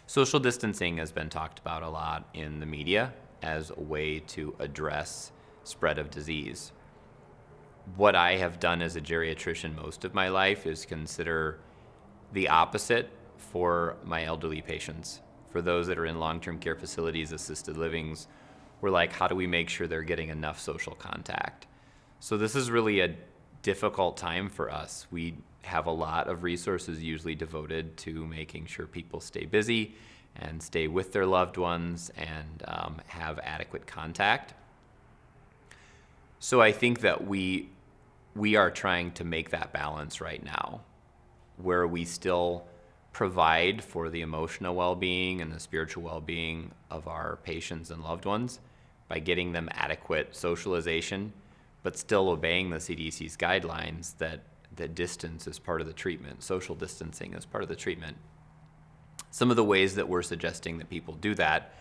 Social distancing has been talked about a lot in the media as a way to address spread of disease. What I have done as a geriatrician most of my life is consider the opposite for my elderly patients. For those that are in long-term care facilities, assisted livings, we're like, how do we make sure they're getting enough social contact? So this is really a difficult time for us. We have a lot of resources usually devoted to making sure people stay busy and stay with their loved ones and have adequate contact. So I think that we are trying to make that balance right now, where we still provide for the emotional well-being and the spiritual well-being of our patients and loved ones by getting them adequate socialization, but still obeying the CDC's guidelines that distance is part of the treatment, social distancing is part of the treatment. Some of the ways that we're suggesting that people do that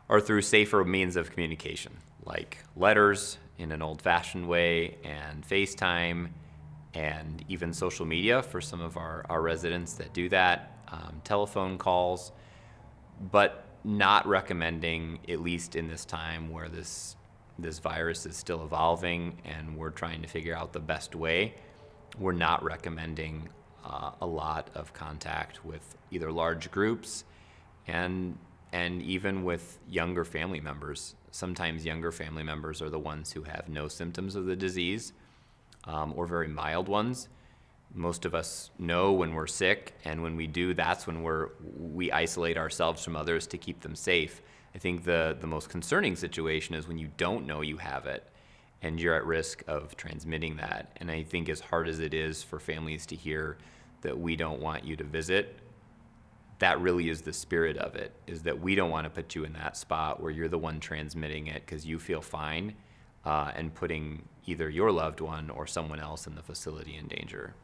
are through safer means of communication, like letters in an old-fashioned way, and FaceTime, and even social media for some of our residents that do that, telephone calls, but not recommending, at least in this time where this virus is still evolving and we're trying to figure out the best way, we're not recommending a lot of contact with either large groups and even with younger family members. Sometimes younger family members are the ones who have no symptoms of the disease, or very mild ones. Most of us know when we're sick, and when we do, that's when we isolate ourselves from others to keep them safe. I think the most concerning situation is when you don't know you have it and you're at risk of transmitting that. And I think as hard as it is for families to hear that we don't want you to visit, that really is the spirit of it, is that we don't want to put you in that spot where you're the one transmitting it because you feel fine, and putting either your loved one or someone else in the facility in danger.